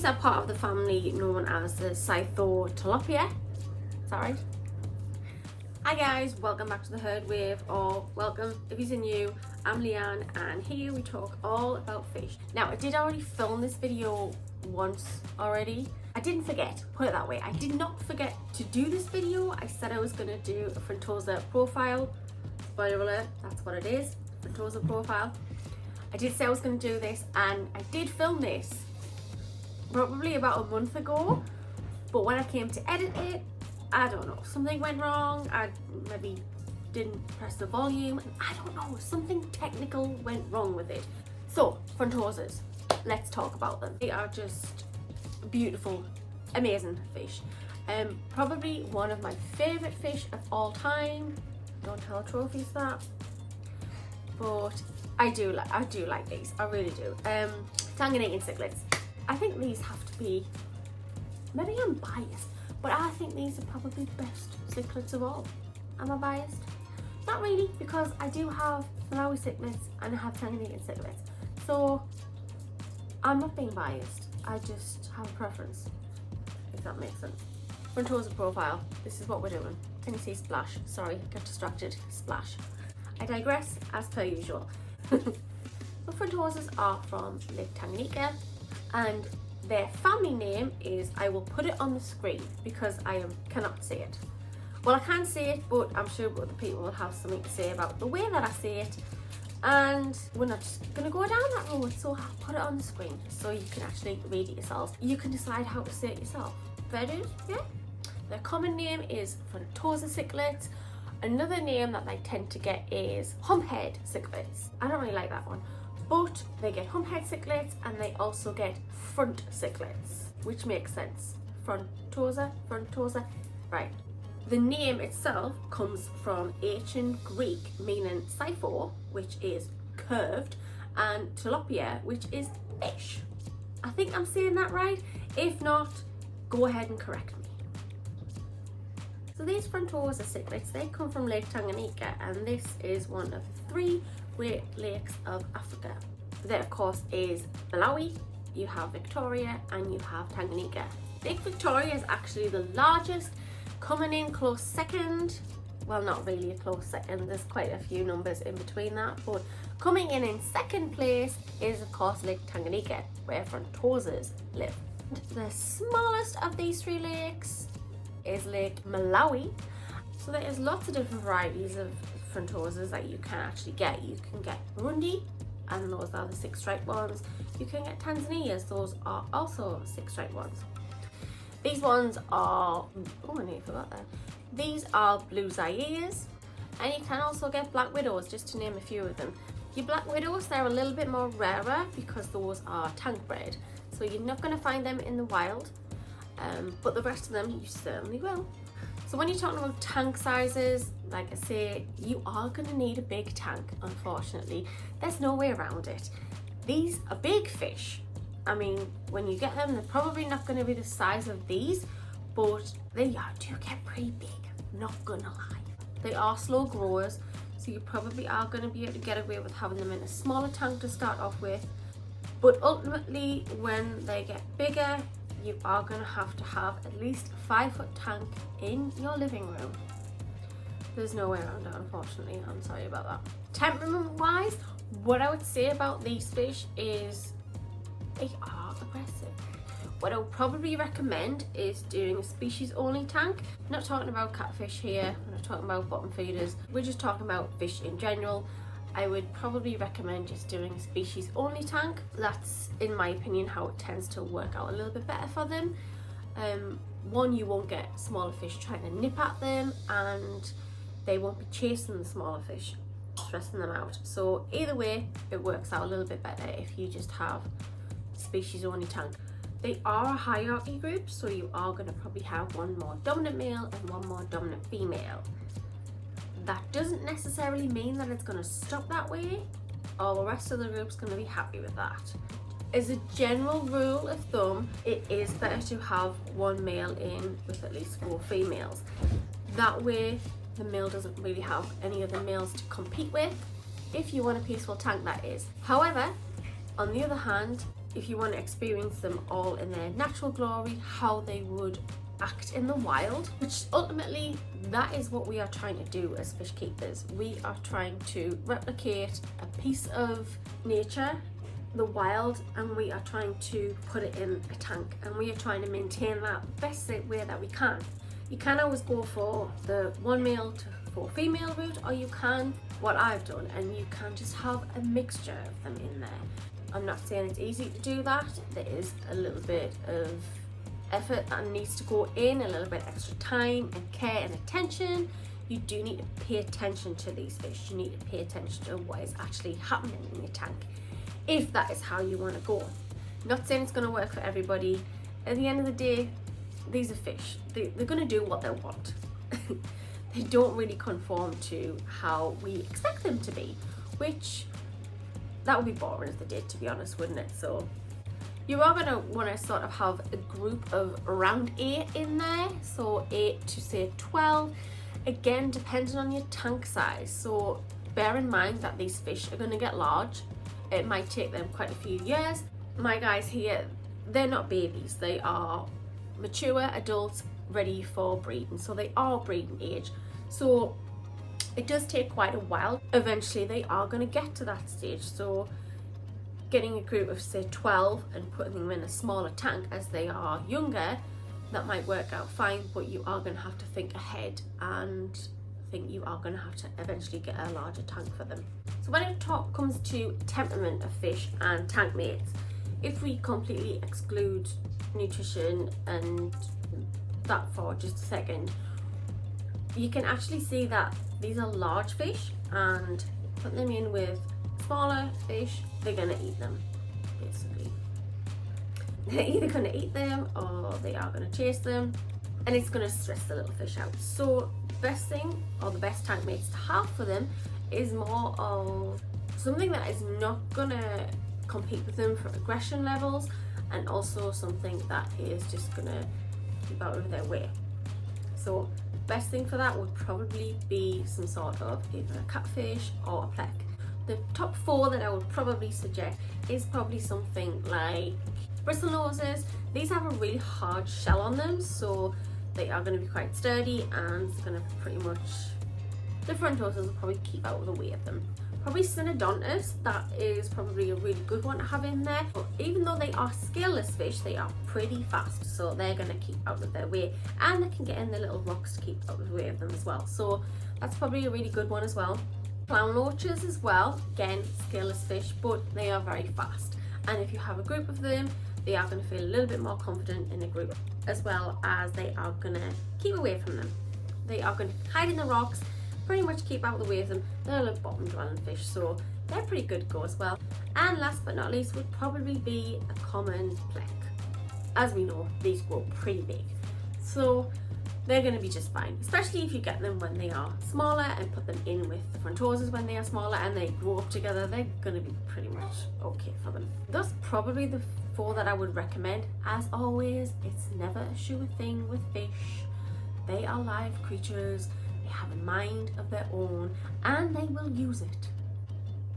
These are part of the family known as the CYPHO tilapia. Is that right? Hi guys, welcome back to the Herd Wave, or welcome if you're new. I'm Leanne and here we talk all about fish. Now I did already film this video once already. I didn't forget, put it that way. I did not forget to do this video. I said I was going to do a Frontosa profile. Spoiler alert, that's what it is, Frontosa profile. I did say I was going to do this and I did film this probably about a month ago, but when I came to edit it, I don't know, something went wrong. I maybe didn't press the volume. I don't know, something technical went wrong with it. So, Frontosas, let's talk about them. They are just beautiful, amazing fish. Probably one of my favourite fish of all time. Don't tell trophies that. But I do like these, I really do. Tanganyikan cichlids. I think these have to be, maybe I'm biased, but I think these are probably the best cichlids of all. Am I biased? Not really, because I do have Malawi cichlids and I have Tanganyikan cichlids. So I'm not being biased, I just have a preference, if that makes sense. Frontosa profile, this is what we're doing. Can you see splash? Sorry, got distracted, splash. I digress, as per usual. The Frontosas are from Lake Tanganyikan and their family name is, I will put it on the screen because I cannot say it. Well, I can say it, but I'm sure other people will have something to say about the way that I say it, and we're not just going to go down that road, so I'll put it on the screen so you can actually read it yourselves. You can decide how to say it yourself. Fair dues? Yeah? Their common name is Frontosa Cichlid. Another name that they tend to get is humphead cichlids. I don't really like that one, but they get humphead cichlids and they also get front cichlids, which makes sense. Frontosa, right. The name itself comes from ancient Greek, meaning CYPHO, which is curved, and tilapia, which is fish. I think I'm saying that right. If not, go ahead and correct me. So these Frontosa cichlids, they come from Lake Tanganyikan, and this is one of the 3 Great Lakes of Africa. There of course is Malawi, you have Victoria, and you have Tanganyikan. Lake Victoria is actually the largest, coming in close second. Well, not really a close second, there's quite a few numbers in between that, but coming in second place is of course Lake Tanganyikan, where Frontosas live. The smallest of these 3 lakes is Lake Malawi. So there's lots of different varieties of Frontosas that you can actually get. You can get Burundi, and those are the 6-striped ones. You can get Tanzanias, those are also 6-striped ones. These ones are, oh I nearly forgot that. These are blue Zaires, and you can also get black widows, just to name a few of them. Your black widows, they're a little bit more rarer because those are tank bred, so you're not going to find them in the wild. But the rest of them you certainly will. So when you're talking about tank sizes, like I say, you are going to need a big tank, unfortunately. There's no way around it. These are big fish. I mean, when you get them, they're probably not going to be the size of these, but they do get pretty big, not gonna lie. They are slow growers, so you probably are going to be able to get away with having them in a smaller tank to start off with. But ultimately, when they get bigger, you are going to have at least a 5-foot tank in your living room. There's no way around it, unfortunately. I'm sorry about that. Temperament wise, what I would say about these fish is they are aggressive. What I would probably recommend is doing a species only tank. I'm not talking about catfish here, I'm not talking about bottom feeders, we're just talking about fish in general. I would probably recommend just doing a species only tank. That's, in my opinion, how it tends to work out a little bit better for them. One, you won't get smaller fish trying to nip at them, and they won't be chasing the smaller fish, stressing them out. So either way, it works out a little bit better if you just have a species only tank. They are a hierarchy group, so you are going to probably have one more dominant male and one more dominant female. That doesn't necessarily mean that it's going to stop that way, or the rest of the group's going to be happy with that. As a general rule of thumb, it is better to have one male in with at least 4 females. That way the male doesn't really have any other males to compete with, if you want a peaceful tank, that is. However, on the other hand, if you want to experience them all in their natural glory, how they would act in the wild, which ultimately that is what we are trying to do as fish keepers. We are trying to replicate a piece of nature, the wild, and we are trying to put it in a tank, and we are trying to maintain that best way that we can. You can always go for the 1 male to 4 female route, or you can, what I've done, and you can just have a mixture of them in there. I'm not saying it's easy to do that. There is a little bit of effort that needs to go in, a little bit extra time and care and attention. You do need to pay attention to these fish. You need to pay attention to what is actually happening in your tank, if that is how you want to go. Not saying it's going to work for everybody. At the end of the day, these are fish. They're going to do what they want. They don't really conform to how we expect them to be, which that would be boring if they did, to be honest, wouldn't it? So you are going to want to sort of have a group of around 8 in there, so 8 to say 12, again depending on your tank size. So bear in mind that these fish are going to get large. It might take them quite a few years. My guys here, they're not babies, they are mature adults ready for breeding, so they are breeding age. So it does take quite a while. Eventually they are going to get to that stage, so getting a group of say 12 and putting them in a smaller tank as they are younger, that might work out fine, but you are going to have to think ahead and think you are going to have to eventually get a larger tank for them. So when it comes to temperament of fish and tank mates, if we completely exclude nutrition and that for just a second, you can actually see that these are large fish, and put them in with smaller fish, they're going to eat them, basically. They're either going to eat them or they are going to chase them, and it's going to stress the little fish out. So best thing, or the best tank mates to have for them, is more of something that is not going to compete with them for aggression levels, and also something that is just going to keep out of their way. So best thing for that would probably be some sort of either a catfish or a plec. The top 4 that I would probably suggest is probably something like bristlenoses. These have a really hard shell on them, so they are going to be quite sturdy, and it's going to pretty much, the frontosas will probably keep out of the way of them. Probably Synodontus, that is probably a really good one to have in there. But even though they are scaleless fish, they are pretty fast, so they're going to keep out of their way, and they can get in the little rocks to keep out of the way of them as well. So that's probably a really good one as well. Clown loaches as well, again scaleless fish, but they are very fast, and if you have a group of them, they are going to feel a little bit more confident in a group, as well as they are going to keep away from them. They are going to hide in the rocks, pretty much keep out of the way of them. They're a bottom dwelling fish, so they're pretty good to go as well. And last but not least would probably be a common plec. As we know, these grow pretty big, so they're going to be just fine, especially if you get them when they are smaller and put them in with the frontosas when they are smaller and they grow up together. They're going to be pretty much okay for them. That's probably the 4 that I would recommend. As always, it's never a sure thing with fish. They are live creatures, they have a mind of their own, and they will use it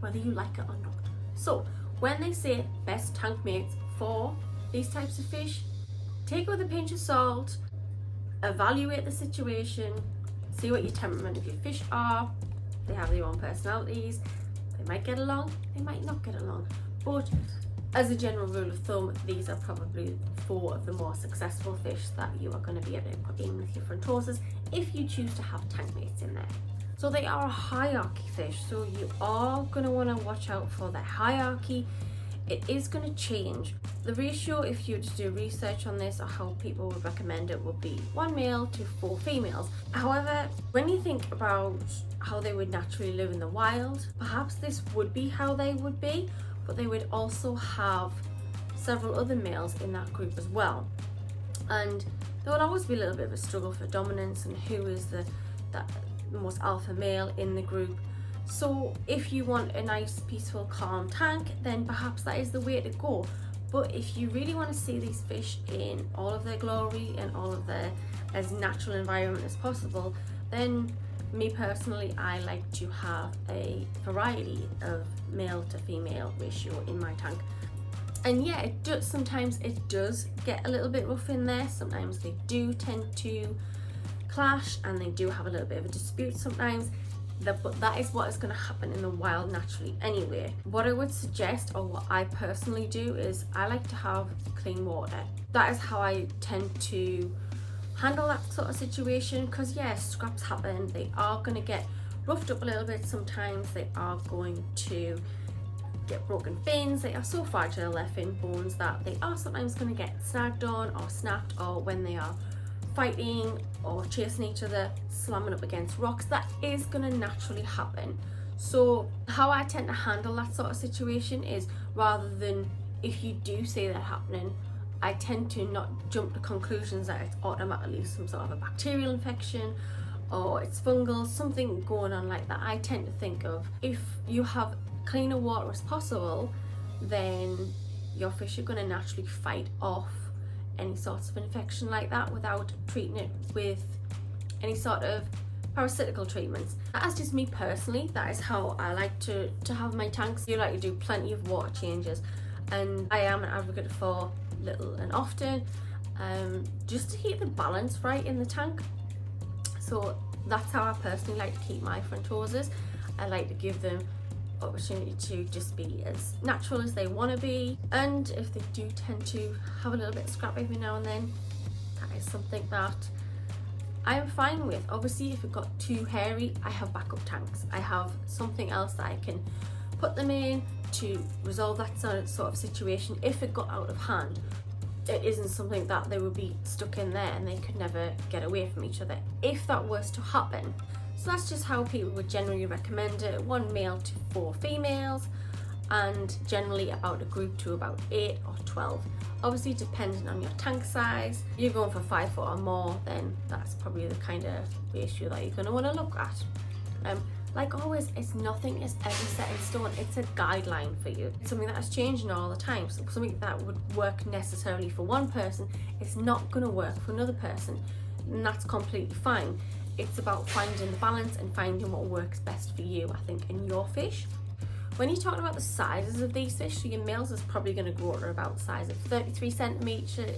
whether you like it or not. So when they say best tank mates for these types of fish, take it with a pinch of salt, evaluate the situation, see what your temperament of your fish are. They have their own personalities, they might get along, they might not get along, but as a general rule of thumb, these are probably 4 of the more successful fish that you are going to be able to put in with your frontosas if you choose to have tank mates in there. So they are a hierarchy fish, so you are going to want to watch out for the hierarchy. It is going to change. The ratio, if you were to do research on this, or how people would recommend it, would be 1 male to 4 females. However, when you think about how they would naturally live in the wild, perhaps this would be how they would be, but they would also have several other males in that group as well. And there would always be a little bit of a struggle for dominance and who is the most alpha male in the group. So if you want a nice, peaceful, calm tank, then perhaps that is the way to go. But if you really want to see these fish in all of their glory and all of their as natural environment as possible, then me personally, I like to have a variety of male to female ratio in my tank. And yeah, sometimes it does get a little bit rough in there. Sometimes they do tend to clash and they do have a little bit of a dispute sometimes. But that is what is going to happen in the wild naturally anyway. What I would suggest, or what I personally do, is I like to have clean water. That is how I tend to handle that sort of situation, because yeah, scraps happen. They are going to get roughed up a little bit sometimes. They are going to get broken fins. They are so fragile, their fin bones, that they are sometimes going to get snagged on or snapped, or when they are fighting or chasing each other, slamming up against rocks. That is going to naturally happen. So how I tend to handle that sort of situation is, rather than, if you do see that happening, I tend to not jump to conclusions that it's automatically some sort of a bacterial infection or it's fungal, something going on like that. I tend to think of, if you have cleaner water as possible, then your fish are going to naturally fight off any sorts of infection like that without treating it with any sort of parasitical treatments. That's just me personally. That is how I like to have my tanks. You like to do plenty of water changes, and I am an advocate for little and often, just to keep the balance right in the tank. So that's how I personally like to keep my Frontosas. I like to give them opportunity to just be as natural as they want to be, and if they do tend to have a little bit of scrap every now and then, that is something that I'm fine with. Obviously, if it got too hairy, I have backup tanks. I have something else that I can put them in to resolve that sort of situation if it got out of hand. It isn't something that they would be stuck in there and they could never get away from each other if that was to happen. So that's just how people would generally recommend it: 1 male to 4 females, and generally about a group to about 8 or 12. Obviously, depending on your tank size, you're going for 5 foot or more, then that's probably the kind of ratio that you're going to want to look at. Like always, nothing is ever set in stone. It's a guideline for you. It's something that is changing all the time. So something that would work necessarily for one person is not going to work for another person, and that's completely fine. It's about finding the balance and finding what works best for you, I think, in your fish. When you're talking about the sizes of these fish, so your males is probably going to grow to about the size of 33 centimeters,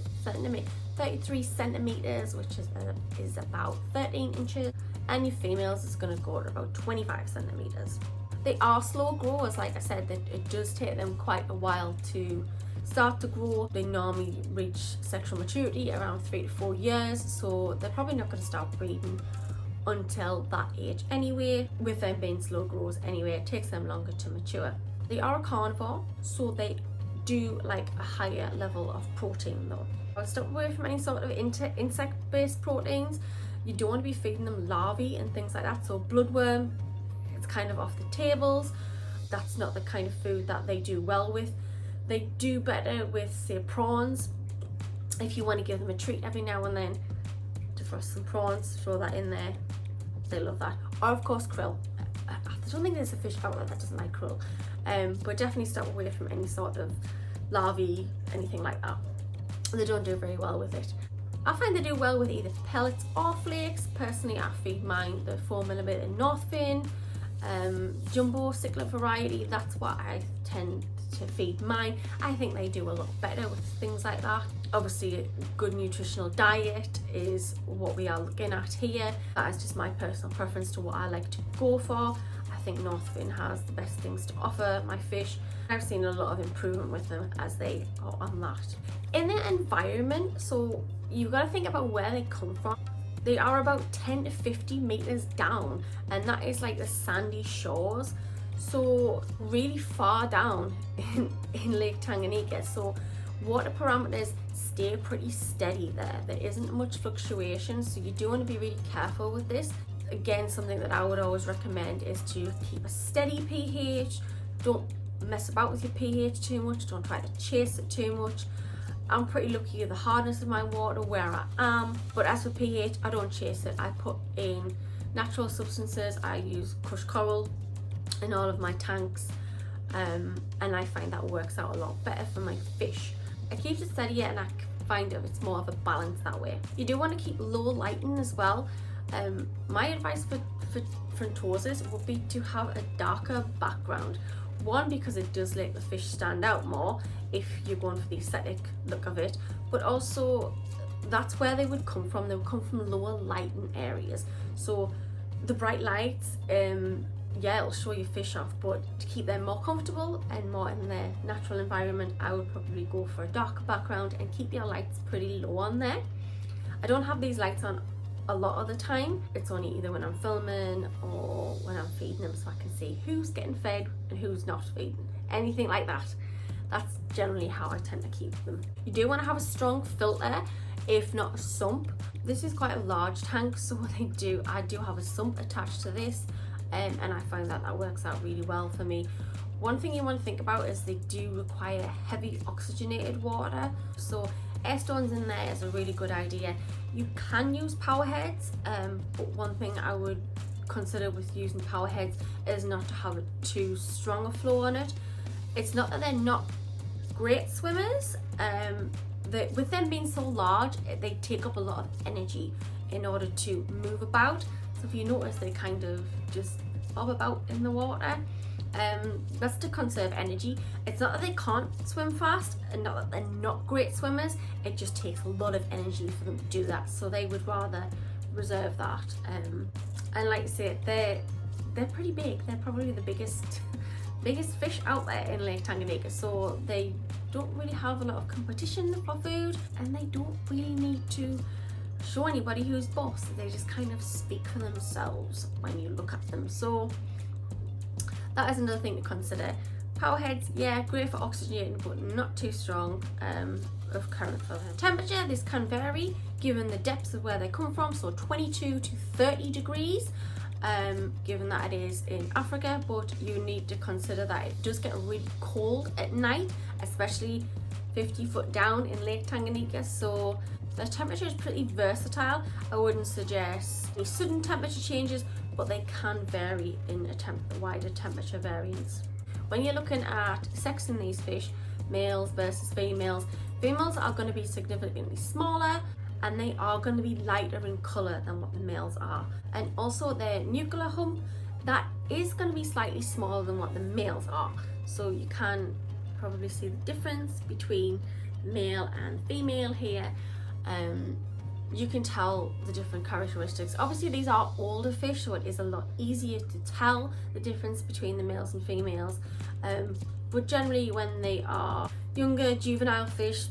which is about 13 inches, and your females is going to grow to about 25 centimeters. They are slow growers, like I said. It does take them quite a while to start to grow. They normally reach sexual maturity around 3 to 4 years, so they're probably not going to start breeding until that age anyway. With them being slow growers anyway, it takes them longer to mature. They are a carnivore, so they do like a higher level of protein though. I'll stop away from any sort of insect-based proteins. You don't want to be feeding them larvae and things like that, so bloodworm, it's kind of off the tables. That's not the kind of food that they do well with. They do better with, say, prawns. If you want to give them a treat every now and then, defrost some prawns, throw that in there, they love that. Or of course krill. I don't think there's a fish out there that doesn't like krill, but definitely stop away from any sort of larvae, anything like that. They don't do very well with it. I find they do well with either pellets or flakes. Personally, I feed mine the 4mm Northfin jumbo cichlid variety. That's what I tend to feed mine. I think they do a lot better with things like that. Obviously, a good nutritional diet is what we are looking at here. That is just my personal preference to what I like to go for. I think Northfin has the best things to offer my fish. I've seen a lot of improvement with them as they are on that. In their environment, so you've got to think about where they come from. They are about 10 to 50 meters down, and that is like the sandy shores, so really far down in Lake Tanganyikan. So water parameters stay pretty steady there. There isn't much fluctuation, so you do want to be really careful with this. Again, something that I would always recommend is to keep a steady pH. Don't mess about with your pH too much. Don't try to chase it too much. I'm pretty lucky with the hardness of my water where I am, but as for pH, I don't chase it. I put in natural substances. I use crushed coral in all of my tanks, and I find that works out a lot better for my fish. I keep it steadier, and I find it's more of a balance that way. You do want to keep low lighting as well. My advice for Frontosas would be to have a darker background. One, because it does make the fish stand out more if you're going for the aesthetic look of it, but also that's where they would come from. They would come from lower lighting areas. So the bright lights, yeah, it'll show your fish off, but to keep them more comfortable and more in their natural environment, I would probably go for a darker background and keep your lights pretty low on there. I don't have these lights on a lot of the time. It's only either when I'm filming or when I'm feeding them, so I can see who's getting fed and who's not feeding, anything like that. That's generally how I tend to keep them. You do want to have a strong filter, if not a sump. This is quite a large tank, so I do have a sump attached to this, and I find that works out really well for me. One thing you want to think about is they do require heavy oxygenated water, so air stones in there is a really good idea. You can use power heads, but one thing I would consider with using power heads is not to have too strong a flow on it. It's not that they're not great swimmers, with them being so large, they take up a lot of energy in order to move about. So if you notice, they kind of just bob about in the water. That's to conserve energy. It's not that they can't swim fast and not that they're not great swimmers, it just takes a lot of energy for them to do that, so they would rather reserve that. And like I say, they're pretty big. They're probably the biggest fish out there in Lake Tanganyika, so they don't really have a lot of competition for food, and they don't really need to show anybody who's boss. They just kind of speak for themselves when you look at them. So that is another thing to consider. Power heads, yeah, great for oxygenating, but not too strong of current for the temperature. This can vary given the depths of where they come from, so 22 to 30 degrees, given that it is in Africa, but you need to consider that it does get really cold at night, especially 50 foot down in Lake Tanganyika, so the temperature is pretty versatile. I wouldn't suggest any sudden temperature changes, but they can vary in a wider temperature variance. When you're looking at sexing these fish, males versus females, females are going to be significantly smaller and they are going to be lighter in colour than what the males are. And also their nuclear hump, that is going to be slightly smaller than what the males are. So you can probably see the difference between male and female here. You can tell the different characteristics. Obviously these are older fish, so it is a lot easier to tell the difference between the males and females, but generally when they are younger juvenile fish,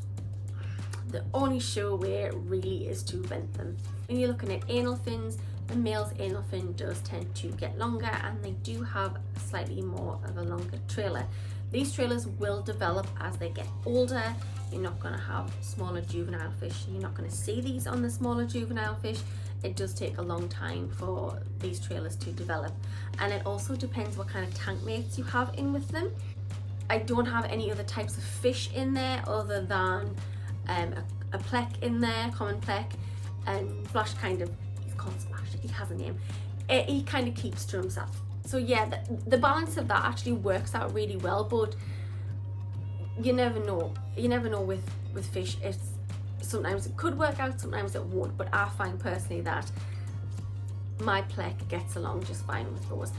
the only sure way really is to vent them. When you're looking at anal fins, the male's anal fin does tend to get longer and they do have slightly more of a longer trailer. These trailers will develop as they get older. You're not going to have smaller juvenile fish. You're not going to see these on the smaller juvenile fish. It does take a long time for these trailers to develop, and it also depends what kind of tank mates you have in with them. I don't have any other types of fish in there other than a plek in there, common plek, and Splash kind of, he's called Splash, he has a name. He kind of keeps to himself. So yeah, the balance of that actually works out really well, but you never know. You never know with fish. Sometimes it could work out, sometimes it won't, but I find personally that my plek gets along just fine with those.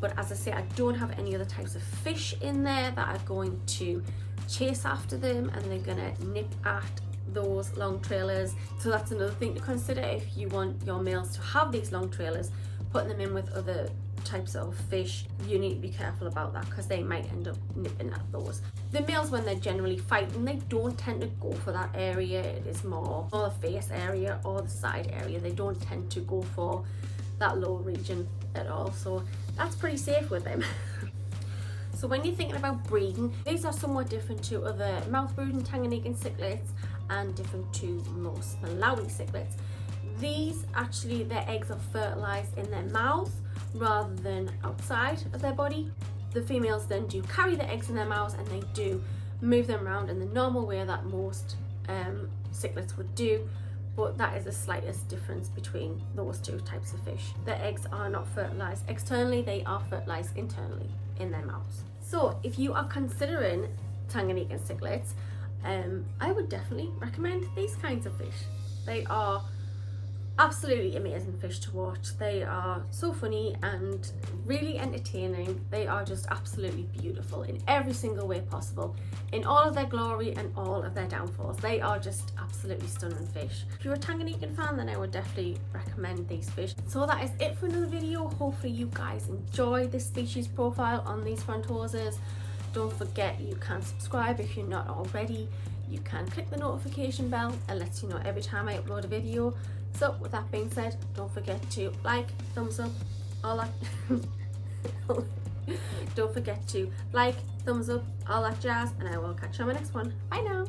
But as I say, I don't have any other types of fish in there that are going to chase after them and they're gonna nip at those long trailers. So that's another thing to consider if you want your males to have these long trailers. Putting them in with other types of fish, you need to be careful about that because they might end up nipping at those. The males, when they're generally fighting, they don't tend to go for that area. It is more the face area or the side area. They don't tend to go for that lower region at all, so that's pretty safe with them. So when you're thinking about breeding, these are somewhat different to other mouth brooding Tanganyikan cichlids and different to most Malawi cichlids. These actually, their eggs are fertilized in their mouth rather than outside of their body. The females then do carry the eggs in their mouths and they do move them around in the normal way that most cichlids would do, but that is the slightest difference between those two types of fish. The eggs are not fertilized externally, they are fertilized internally in their mouths. So if you are considering Tanganyikan cichlids, I would definitely recommend these kinds of fish. They are Absolutely amazing fish to watch. They are so funny and really entertaining. They are just absolutely beautiful in every single way possible, in all of their glory and all of their downfalls. They are just absolutely stunning fish. If you're a Tanganyikan fan, then I would definitely recommend these fish. So that is it for another video. Hopefully you guys enjoy this species profile on these Frontosas. Don't forget, you can subscribe if you're not already. You can click the notification bell. It lets you know every time I upload a video. So with that being said, don't forget to like, thumbs up, all that. Don't forget to like, thumbs up, all that jazz, and I will catch you on my next one. Bye now.